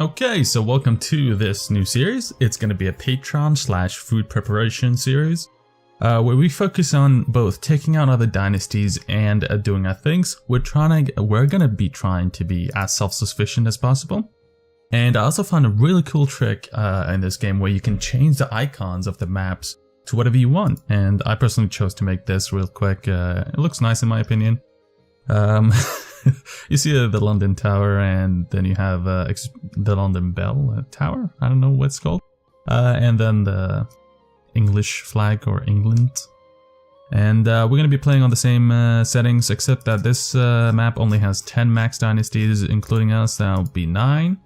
Okay, so welcome to this new series. It's going to be a Pateron / food preparation series, where we focus on both taking out other dynasties and doing our things. We're going to be trying to be as self-sufficient as possible. And I also found a really cool trick in this game where you can change the icons of the maps to whatever you want. And I personally chose to make this real quick. It looks nice in my opinion. You see the London Tower, and then you have the London Bell Tower. I don't know what it's called. And then the English flag or England. And we're going to be playing on the same settings, except that this map only has 10 max dynasties, including us. That'll be 9.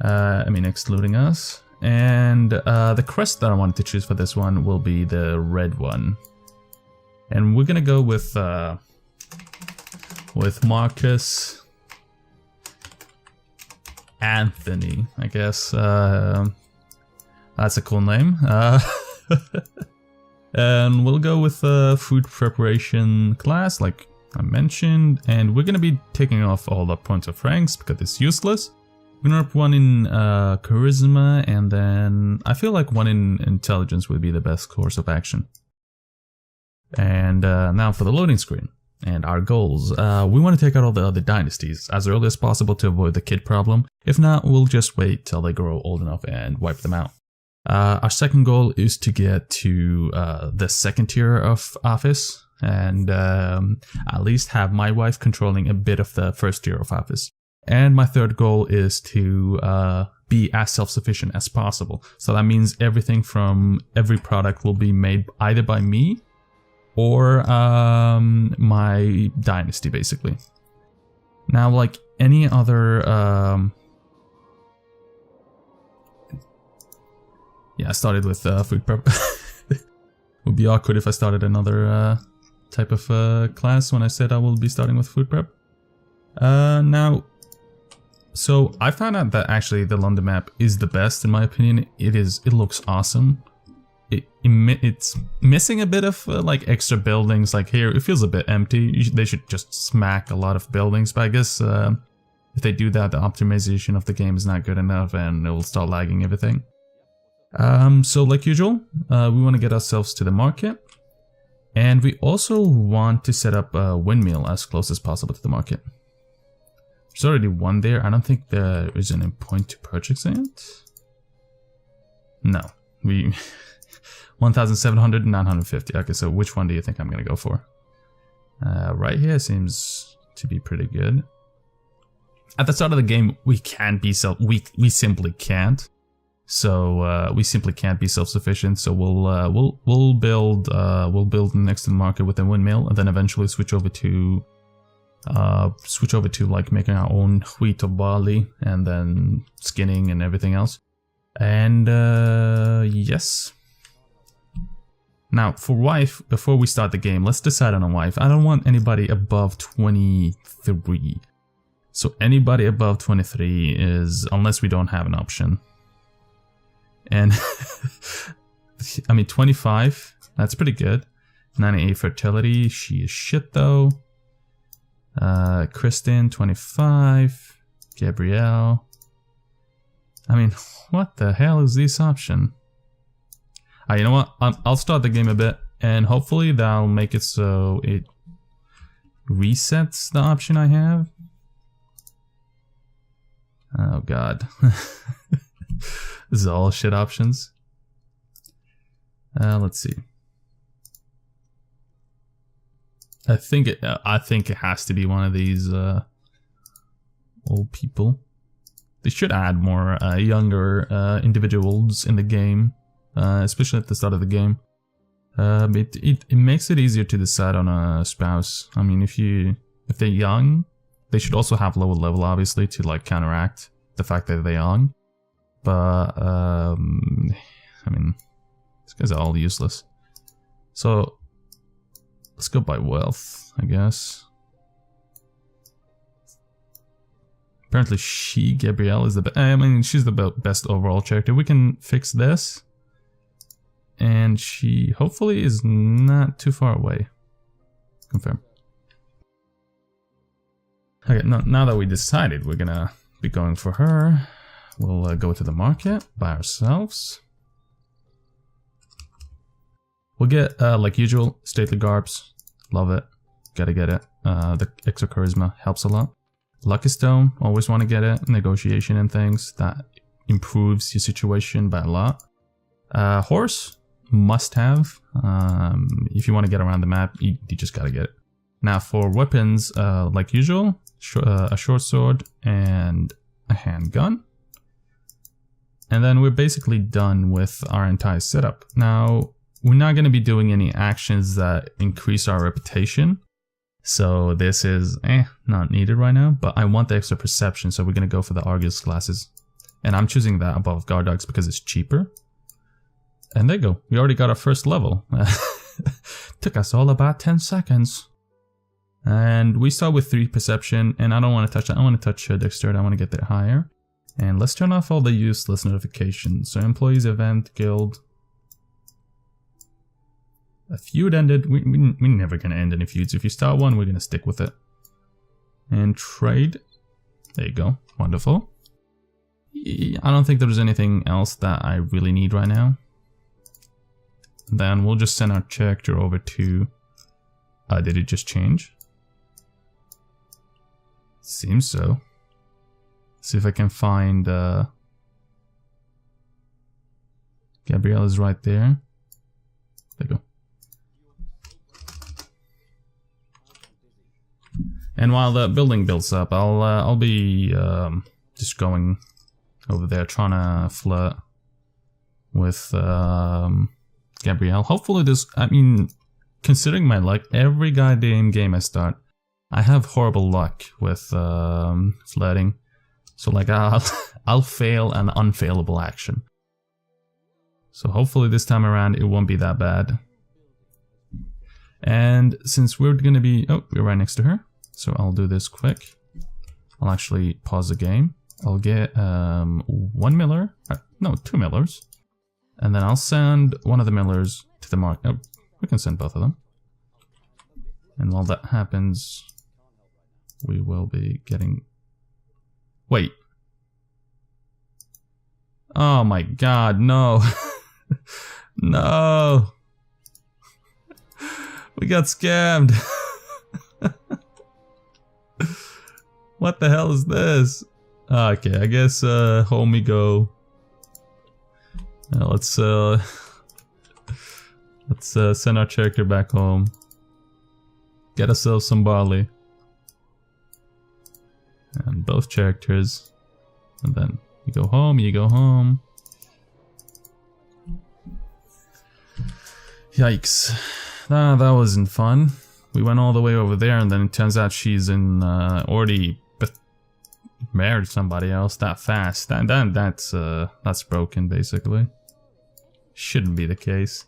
Excluding us. And the crest that I wanted to choose for this one will be the red one. And we're going to go with Marcus Anthony, I guess. That's a cool name. And we'll go with food preparation class, like I mentioned. And we're going to be taking off all the points of ranks because it's useless. We're going to up 1 in charisma, and then I feel like 1 in intelligence would be the best course of action. And now for the loading screen. And our goals. We want to take out all the other dynasties as early as possible to avoid the kid problem. If not, we'll just wait till they grow old enough and wipe them out. Our second goal is to get to the second tier of office and at least have my wife controlling a bit of the first tier of office. And my third goal is to be as self-sufficient as possible. So that means everything from every product will be made either by me or my dynasty, basically. Now, like any other I started with food prep. Would be awkward if I started another type of class when I said I will be starting with food prep. Now, so I found out that actually the London map is the best in my opinion. It looks awesome. It's missing a bit of like extra buildings. Like here, it feels a bit empty. They should just smack a lot of buildings. But I guess if they do that, the optimization of the game is not good enough, and it will start lagging everything. So like usual, we want to get ourselves to the market, and we also want to set up a windmill as close as possible to the market. There's already one there. I don't think there is any point to purchase it. No, we. 1,700 and 950. Okay, so which one do you think I'm gonna go for? Right here seems to be pretty good. At the start of the game, we can't be we simply can't. So we simply can't be self-sufficient. So we'll build next to the market with a windmill, and then eventually switch over to like making our own wheat or barley, and then skinning and everything else. And yes. Now, for wife, before we start the game, let's decide on a wife. I don't want anybody above 23. So anybody above 23 is, unless we don't have an option. And, 25, that's pretty good. 98 fertility, she is shit though. Kristen, 25. Gabrielle. What the hell is this option? You know what? I'll start the game a bit, and hopefully that'll make it so it resets the option I have. Oh god. This is all shit options. Let's see. I think it has to be one of these old people. They should add more younger individuals in the game. Especially at the start of the game. It makes it easier to decide on a spouse. If they're young, they should also have lower level, obviously, to like counteract the fact that they're young. But these guys are all useless. So let's go by wealth, I guess. Apparently, Gabrielle, is the best. She's the best overall character. We can fix this. And she hopefully is not too far away. Confirm. Okay, now that we decided we're gonna be going for her, we'll go to the market by ourselves. We'll get, like usual, stately garbs. Love it. Gotta get it. The extra charisma helps a lot. Lucky Stone, always want to get it. Negotiation and things, that improves your situation by a lot. Horse, must have. If you want to get around the map, you just gotta get it. Now for weapons, like usual, a short sword and a handgun. And then we're basically done with our entire setup. Now, we're not going to be doing any actions that increase our reputation. So this is not needed right now, but I want the extra perception, so we're going to go for the Argus glasses. And I'm choosing that above guard dogs because it's cheaper. And there you go. We already got our first level. Took us all about 10 seconds. And we start with 3 perception, and I don't want to touch that. I want to touch dexterity. I want to get there higher. And let's turn off all the useless notifications. So employees, event, guild. A feud ended. We're never going to end any feuds. If you start one, we're going to stick with it. And trade. There you go. Wonderful. I don't think there's anything else that I really need right now. Then we'll just send our character over to... did it just change? Seems so. See if I can find... Gabrielle is right there. There you go. And while the building builds up, I'll be just going over there trying to flirt with Gabrielle. Hopefully this, I mean, considering my luck, every goddamn game I start, I have horrible luck with flirting. So like I'll fail an unfailable action. So hopefully this time around it won't be that bad. And since we're gonna be, oh, we're right next to her. So I'll do this quick. I'll actually pause the game. I'll get 1 miller, no, 2 millers. And then I'll send one of the millers to the market. Oh, we can send both of them. And while that happens, we will be getting... Wait. Oh my god, no. No. We got scammed. What the hell is this? Okay, I guess home we go. Let's send our character back home. Get ourselves some barley. And both characters. And then you go home, you go home. Yikes. That wasn't fun. We went all the way over there and then it turns out she's in already married somebody else that fast. That's broken basically. Shouldn't be the case.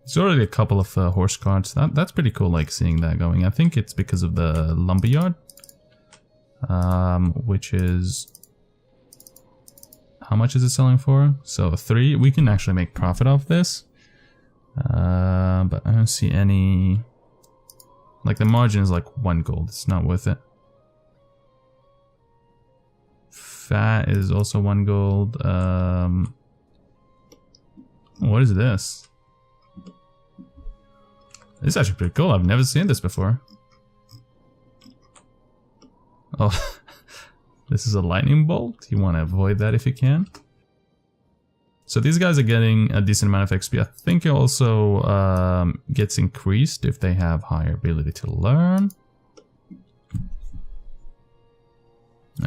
There's already a couple of horse cards. That's pretty cool, like seeing that going. I think it's because of the lumberyard, which is, how much is it selling for? So 3. We can actually make profit off this, but I don't see any. Like the margin is like 1 gold. It's not worth it. Fat is also 1 gold. What is this? This is actually pretty cool. I've never seen this before. Oh, this is a lightning bolt. You want to avoid that if you can. So these guys are getting a decent amount of XP. I think it also gets increased if they have higher ability to learn.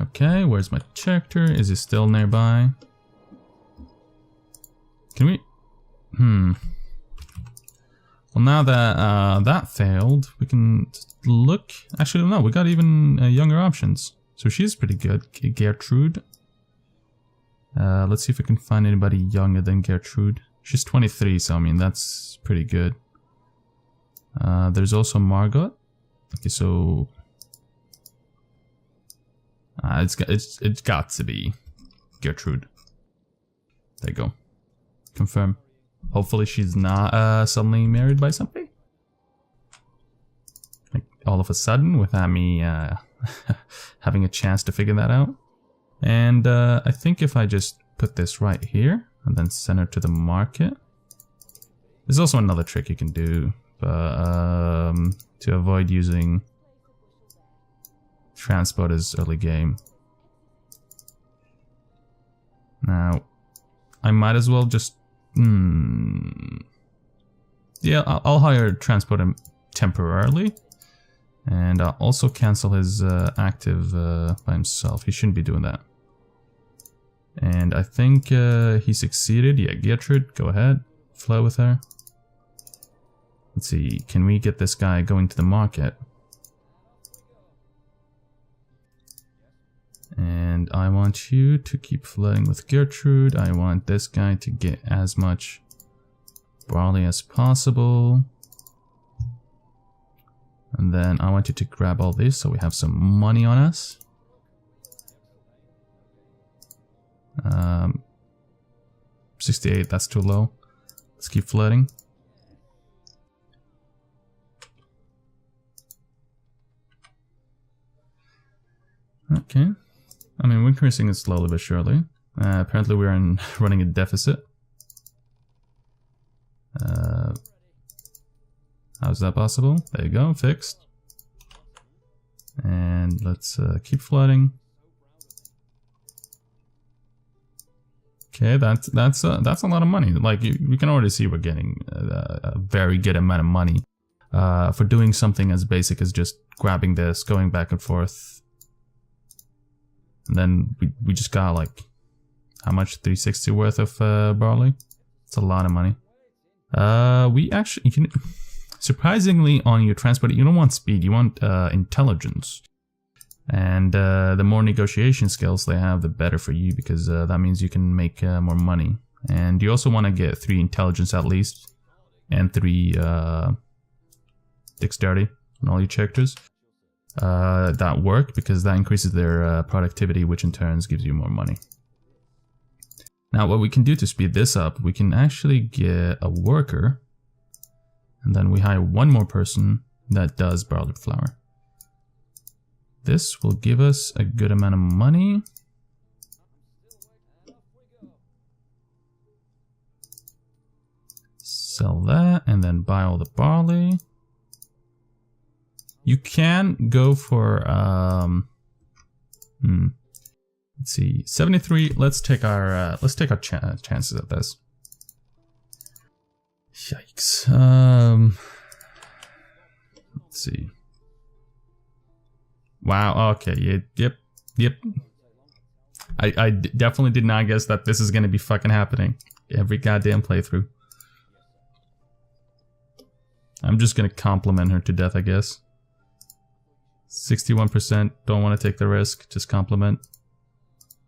Okay, where's my character? Is he still nearby? Can we... Well, now that that failed, we can look... Actually, no, we got even younger options. So she's pretty good. Gertrude. Let's see if we can find anybody younger than Gertrude. She's 23, so I mean, that's pretty good. There's also Margot. Okay, so... it's got to be Gertrude. There you go. Confirm. Hopefully she's not suddenly married by somebody. Like all of a sudden without me having a chance to figure that out. And I think if I just put this right here and then send her to the market. There's also another trick you can do, but to avoid using transport as early game. Now, I might as well just... Yeah, I'll hire transport him temporarily. And I'll also cancel his active by himself. He shouldn't be doing that. And I think he succeeded. Yeah, Gertrude, go ahead. Flow with her. Let's see, can we get this guy going to the market? And I want you to keep flirting with Gertrude. I want this guy to get as much barley as possible. And then I want you to grab all this so we have some money on us. 68, that's too low. Let's keep flirting. Okay. I mean, we're increasing it slowly but surely. Apparently we're running a deficit. How's that possible? There you go, fixed. And let's keep flooding. Okay, that's a lot of money. Like you can already see we're getting a very good amount of money for doing something as basic as just grabbing this, going back and forth. And then we just got like, how much? 360 worth of barley? It's a lot of money. We actually, you can, surprisingly on your transport, you don't want speed, you want intelligence. And the more negotiation skills they have, the better for you, because that means you can make more money. And you also want to get 3 intelligence at least, and 3 dexterity on all your characters. That work, because that increases their productivity, which in turn gives you more money. Now what we can do to speed this up, we can actually get a worker, and then we hire 1 more person that does barley flour. This will give us a good amount of money. Sell that and then buy all the barley. You can go for let's see, 73. Let's take our chances at this. Yikes. Let's see. Wow, okay, yep. I definitely did not guess that this is gonna be fucking happening every goddamn playthrough. I'm just gonna compliment her to death, I guess. 61%, don't want to take the risk, just compliment.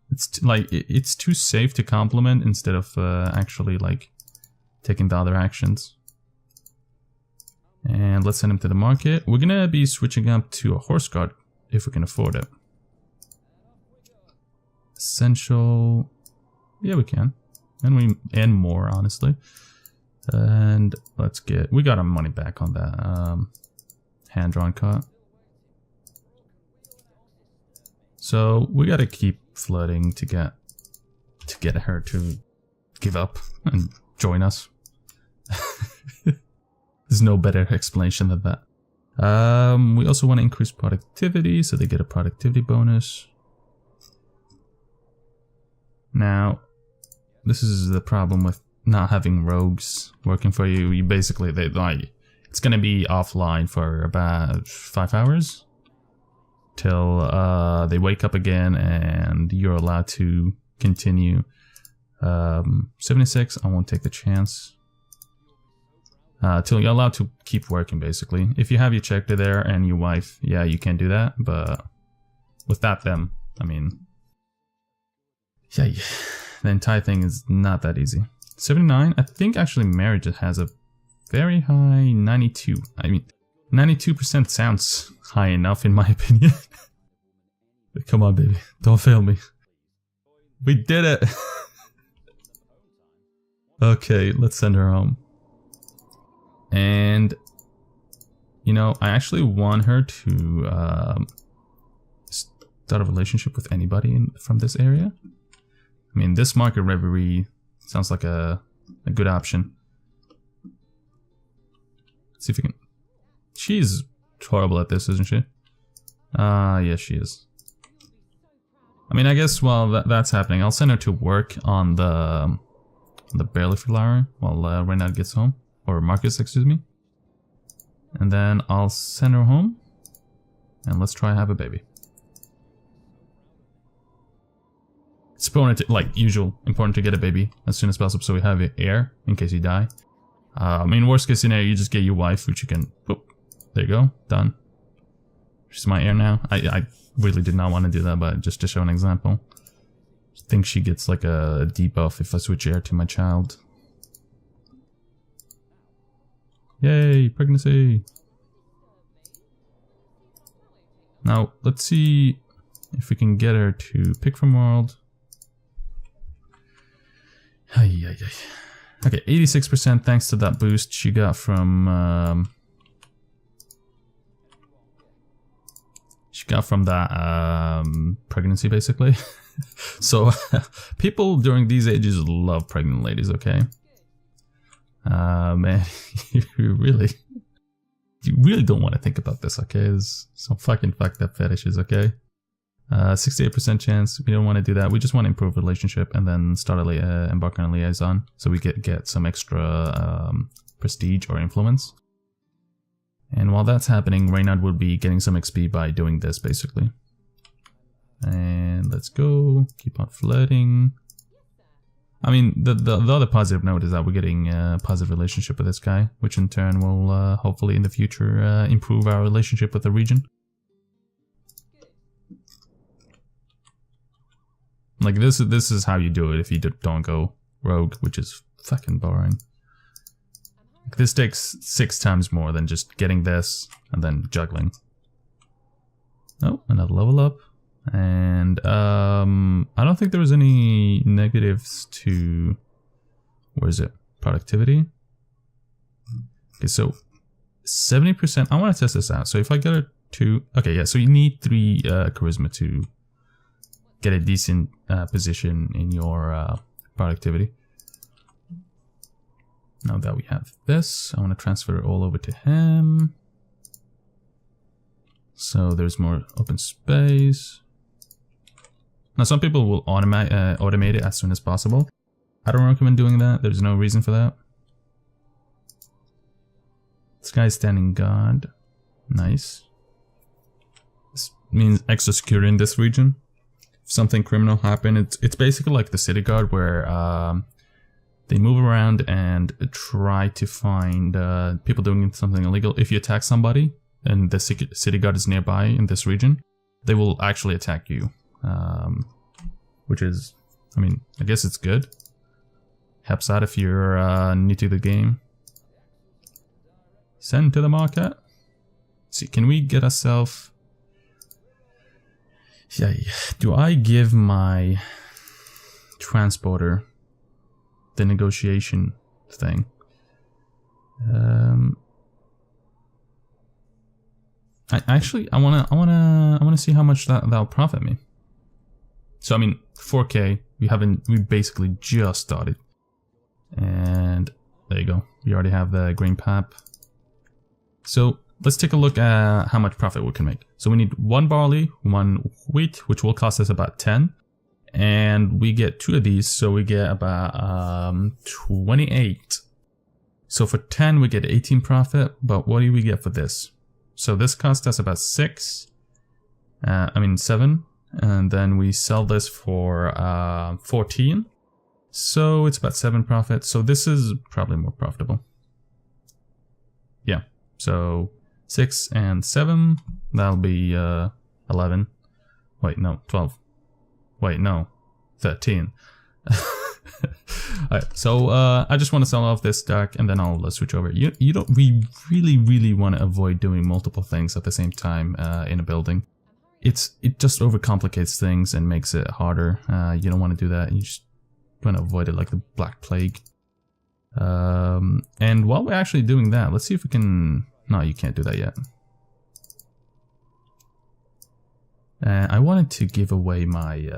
It's like, it's too safe to compliment instead of actually like taking the other actions. And let's send him to the market. We're gonna be switching up to a horse guard if we can afford it. Essential, yeah, we can, and more honestly. And let's get, we got our money back on that hand-drawn cart. So we gotta keep flooding to get her to give up and join us. There's no better explanation than that. We also want to increase productivity, so they get a productivity bonus. Now, this is the problem with not having rogues working for you. You basically, it's gonna be offline for about 5 hours till they wake up again and you're allowed to continue. 76, I won't take the chance. Till you're allowed to keep working, basically. If you have your check there and your wife, yeah, you can do that, but without them, I mean, yeah, the entire thing is not that easy. 79, I think actually marriage has a very high 92. I mean, 92% sounds high enough in my opinion. Come on, baby, don't fail me. We did it! Okay, let's send her home. And, you know, I actually want her to start a relationship with anybody from this area. I mean, this market reverie sounds like a good option. Let's see if we can... She's horrible at this, isn't she? Yes, she is. I mean, I guess while that's happening, I'll send her to work on the barley flour while Reynard gets home. Or Marcus, excuse me. And then I'll send her home. And let's try and have a baby. It's important to, like usual, important to get a baby as soon as possible so we have heir in case you die. I mean, worst case scenario, you just get your wife, which you can... Whoop, there you go, done. She's my heir now. I really did not want to do that, but just to show an example. I think she gets like a debuff if I switch heir to my child. Yay, pregnancy! Now, let's see if we can get her to pick from world. Okay, 86% thanks to that boost she got from that pregnancy, basically. So people during these ages love pregnant ladies. Okay, man, you really don't want to think about this. Okay, there's some fucking fucked up fetishes. Okay. 68% chance. We don't want to do that. We just want to improve relationship and then start embark on a liaison, so we get some extra prestige or influence. And while that's happening, Reynard will be getting some XP by doing this, basically. And let's go. Keep on flirting. I mean, the other positive note is that we're getting a positive relationship with this guy, which in turn will hopefully in the future improve our relationship with the region. Like this is how you do it if you don't go rogue, which is fucking boring. This takes 6 times more than just getting this and then juggling. Oh, another level up. And I don't think there was any negatives to, where is it? Productivity. Okay, so 70%. I want to test this out. So if I get her to, okay, yeah. So you need 3 charisma to get a decent position in your productivity. Now that we have this, I want to transfer it all over to him. So there's more open space. Now some people will automate it as soon as possible. I don't recommend doing that. There's no reason for that. This guy's standing guard. Nice. This means extra security in this region. If something criminal happens, it's basically like the city guard where they move around and try to find people doing something illegal. If you attack somebody and the city guard is nearby in this region, they will actually attack you. Which is, I mean, I guess it's good. Helps out if you're new to the game. Send to the market. Let's see, can we get ourselves... Yeah, do I give my transporter the negotiation thing? I wanna see how much that'll profit me. So I mean, 4K. We basically just started, and there you go. We already have the green pap. So let's take a look at how much profit we can make. So we need 1 barley, 1 wheat, which will cost us about 10. And we get 2 of these, so we get about 28. So for 10, we get 18 profit, but what do we get for this? So this cost us about 7. And then we sell this for 14. So it's about 7 profit. So this is probably more profitable. Yeah, so 6 and 7, that'll be 11. Wait, no, 12. Wait, no, 13. Alright, so I just want to sell off this stack and then I'll switch over. We really want to avoid doing multiple things at the same time in a building. It just overcomplicates things and makes it harder. You don't want to do that. You just want to avoid it like the Black Plague. And while we're actually doing that, let's see if we can... No, you can't do that yet. And I wanted to give away my,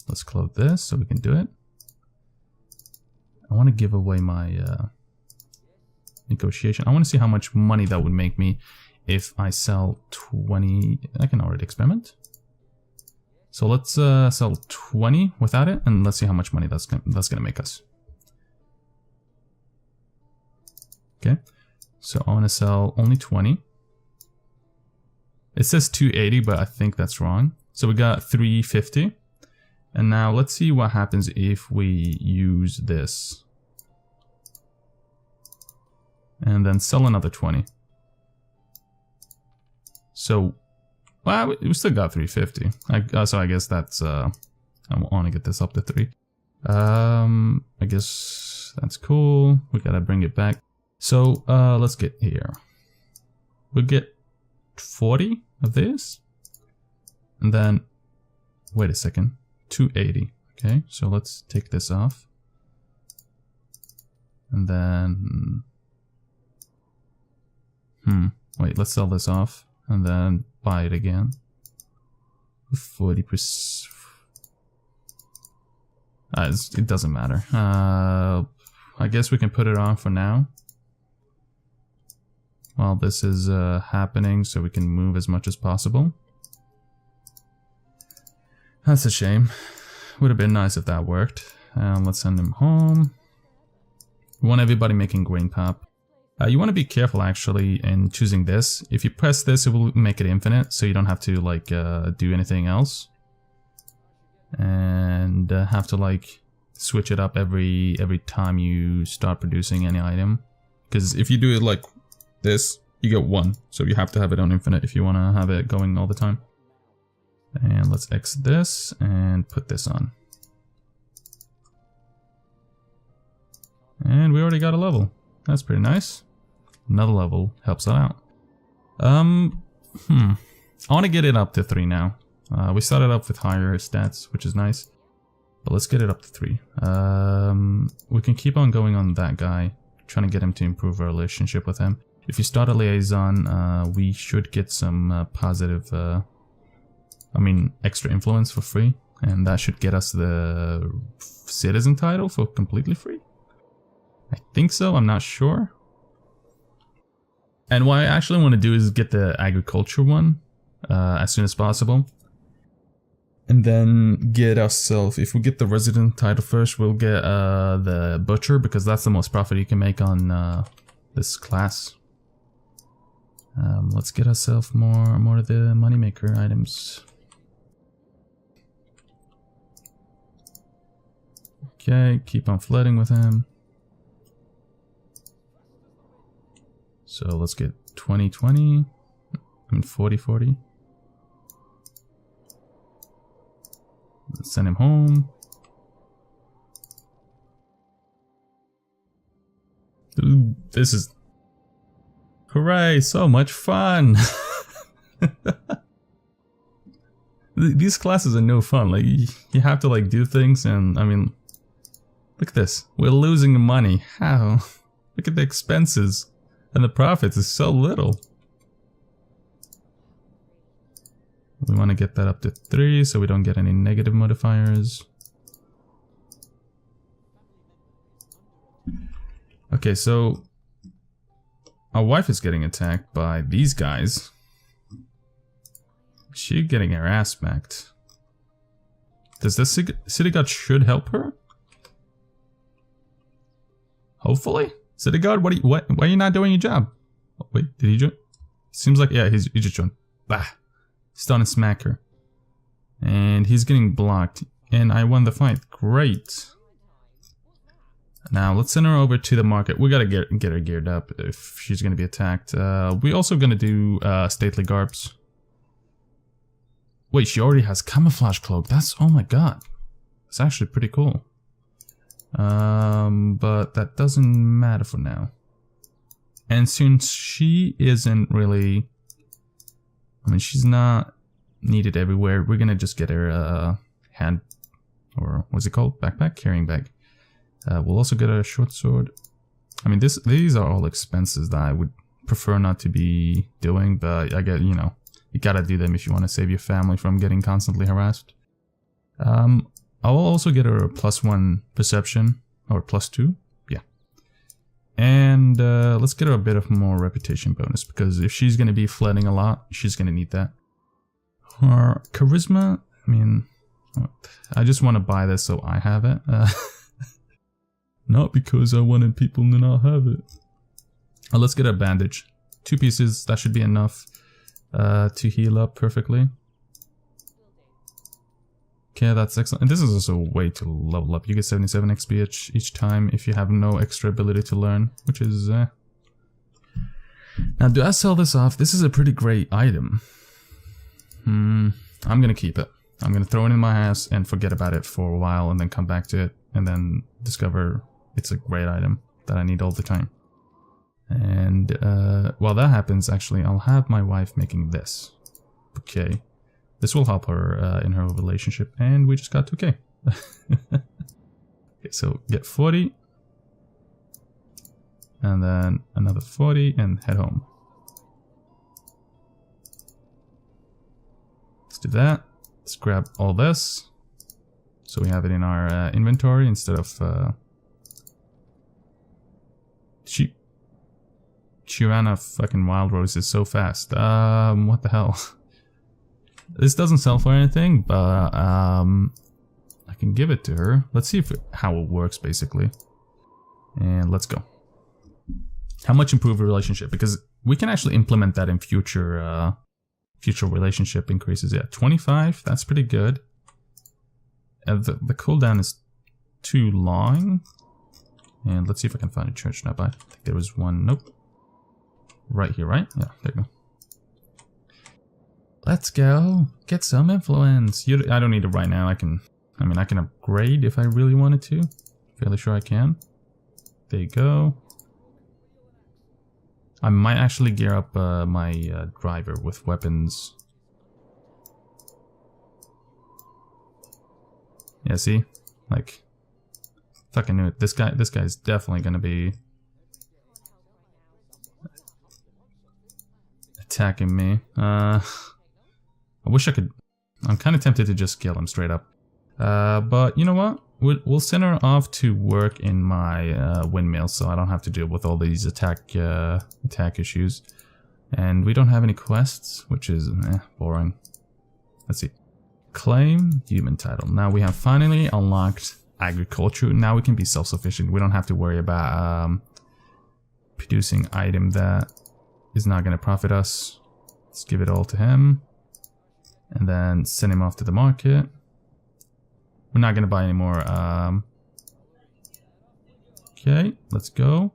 let's close this so we can do it. I want to give away my negotiation. I want to see how much money that would make me if I sell 20. I can already experiment. So let's sell 20 without it, and let's see how much money that's gonna make us. Okay, so I want to sell only 20. It says 280, but I think that's wrong. So we got 350. And now let's see what happens if we use this. And then sell another 20. So, well, we still got 350. So I guess that's, I want to get this up to 3. I guess that's cool. We gotta bring it back. So, let's get here. We'll get 40 of this. And then, wait a second. 280. Okay, so let's take this off. And then... wait, let's sell this off. And then buy it again. 40%. It doesn't matter. I guess we can put it on for now. While this is happening, so we can move as much as possible. That's a shame. Would have been nice if that worked. Let's send him home. We want everybody making grain pop. You want to be careful actually in choosing this. If you press this, it will make it infinite, so you don't have to like do anything else. And have to like switch it up every time you start producing any item. Because if you do it like this, you get 1. So you have to have it on infinite if you want to have it going all the time. And let's exit this and put this on. And we already got a level. That's pretty nice. Another level helps that out. I want to get it up to 3 now. We started up with higher stats, which is nice. But let's get it up to 3. We can keep on going on that guy, trying to get him to improve our relationship with him. If you start a liaison, we should get some positive, extra influence for free. And that should get us the citizen title for completely free. I think so, I'm not sure. And what I actually want to do is get the agriculture one as soon as possible. And then get ourselves, if we get the resident title first, we'll get the butcher, because that's the most profit you can make on this class. Let's get ourselves more of the moneymaker items. Okay, keep on flirting with him. So let's get 20-20 and 40-40. Let's send him home. Ooh, this is... Hooray, so much fun! These classes are no fun. Like, you have to like do things, and I mean, look at this. We're losing money. How? Look at the expenses. And the profits is so little. We want to get that up to 3 so we don't get any negative modifiers. Okay, so our wife is getting attacked by these guys. She's getting her ass smacked. Does this city guard should help her? Hopefully. City guard, why are you not doing your job? Oh, wait, did he join? Seems like, yeah, he just joined. Bah. He's starting to smack her. And he's getting blocked. And I won the fight. Great. Now, let's send her over to the market. We gotta get her geared up if she's gonna be attacked. We also gonna do stately garbs. Wait, she already has camouflage cloak. That's, oh my god. That's actually pretty cool. But that doesn't matter for now. And since she isn't really... I mean, she's not needed everywhere. We're gonna just get her hand... Or what's it called? Backpack? Carrying bag. We'll also get a short sword. I mean, these are all expenses that I would prefer not to be doing, but I get, you know, You gotta do them if you want to save your family from getting constantly harassed. I'll also get her a +1 perception, or +2, yeah. And let's get her a bit of more reputation bonus, because if she's gonna be flooding a lot, she's gonna need that. Her charisma, I mean, I just want to buy this so I have it. Not because I wanted people to not have it. Let's get a bandage. 2 pieces, that should be enough to heal up perfectly. Okay, that's excellent. And this is also a way to level up. You get 77 XP each time if you have no extra ability to learn, which is... Now, do I sell this off? This is a pretty great item. I'm gonna keep it. I'm gonna throw it in my house and forget about it for a while and then come back to it and then discover it's a great item that I need all the time. And while that happens, actually, I'll have my wife making this. Okay. This will help her in her relationship, and we just got 2K. Okay, so get 40. And then another 40 and head home. Let's do that. Let's grab all this. So we have it in our inventory instead of... She ran a fucking wild roses so fast. What the hell? This doesn't sell for anything, but I can give it to her. Let's see how it works, basically. And let's go. How much improved relationship? Because we can actually implement that in future relationship increases. Yeah, 25. That's pretty good. The cooldown is too long. And let's see if I can find a church nearby. I think there was one. Nope. Right here, right? Yeah, there you go. Let's go. Get some influence. I don't need it right now. I can upgrade if I really wanted to. Fairly sure I can. There you go. I might actually gear up my driver with weapons. Yeah, see? Like, fucking knew it. This guy's definitely gonna be attacking me. I wish I could. I'm kind of tempted to just kill him straight up. But you know what? We'll send her off to work in my windmill, so I don't have to deal with all these attack issues. And we don't have any quests, which is boring. Let's see. Claim human title. Now we have finally unlocked agriculture. Now we can be self-sufficient. We don't have to worry about producing item that is not going to profit us. Let's give it all to him. And then send him off to the market. We're not going to buy any more. Okay, let's go.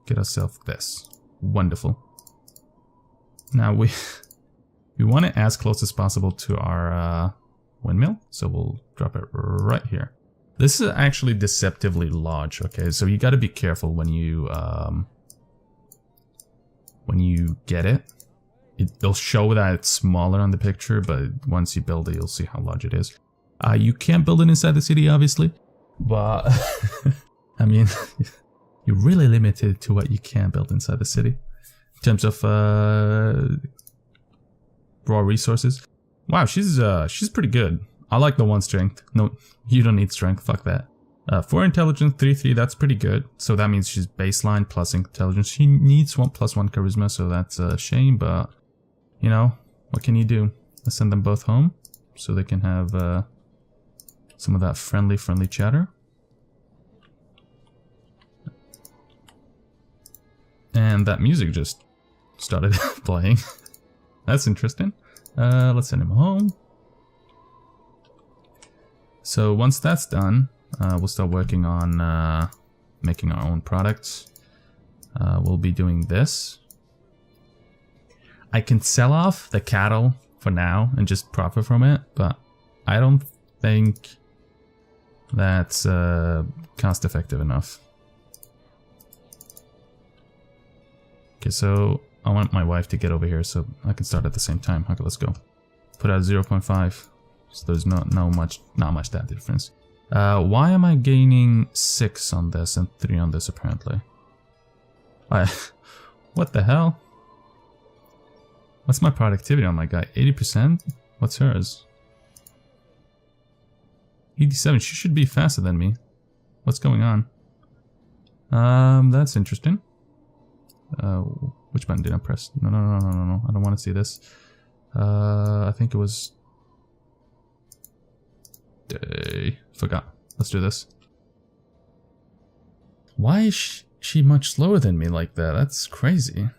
Get ourselves this. Wonderful. Now we want it as close as possible to our windmill. So we'll drop it right here. This is actually deceptively large. Okay, so you got to be careful when you get it. It'll show that it's smaller on the picture, but once you build it, you'll see how large it is. You can't build it inside the city, obviously, but I mean, you're really limited to what you can build inside the city in terms of raw resources. Wow, she's pretty good. I like the 1 strength. No, you don't need strength. Fuck that. 4 intelligence, 3/3. That's pretty good. So that means she's baseline plus intelligence. She needs 1 + 1 charisma, so that's a shame. But you know, what can you do? Let's send them both home so they can have some of that friendly chatter. And that music just started playing. That's interesting. Let's send him home. So once that's done, we'll start working on making our own products. We'll be doing this. I can sell off the cattle for now and just profit from it, but I don't think that's cost effective enough. Okay, so I want my wife to get over here so I can start at the same time. Okay, let's go. Put out 0.5. So there's not much that difference. Why am I gaining 6 on this and 3 on this apparently? What the hell? What's my productivity on my guy? 80%? What's hers? 87. She should be faster than me. What's going on? That's interesting. Which button did I press? No. I don't want to see this. I think it was... Forgot. Let's do this. Why is she much slower than me like that? That's crazy.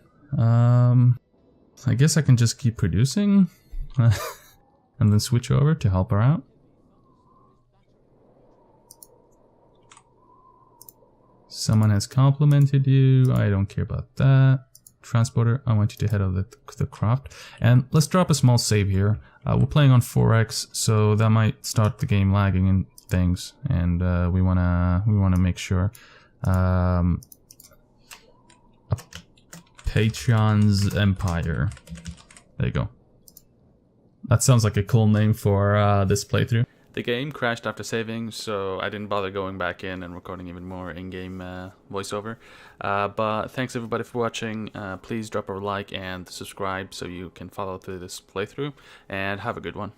I guess I can just keep producing and then switch over to help her out. Someone has complimented you. I don't care about that. Transporter, I want you to head over the craft. And let's drop a small save here. We're playing on 4x, so that might start the game lagging and things. And we wanna make sure. Pateron's Empire. There you go. That sounds like a cool name for this playthrough. The game crashed after saving, so I didn't bother going back in and recording even more in-game voiceover. But thanks everybody for watching. Please drop a like and subscribe so you can follow through this playthrough, and have a good one.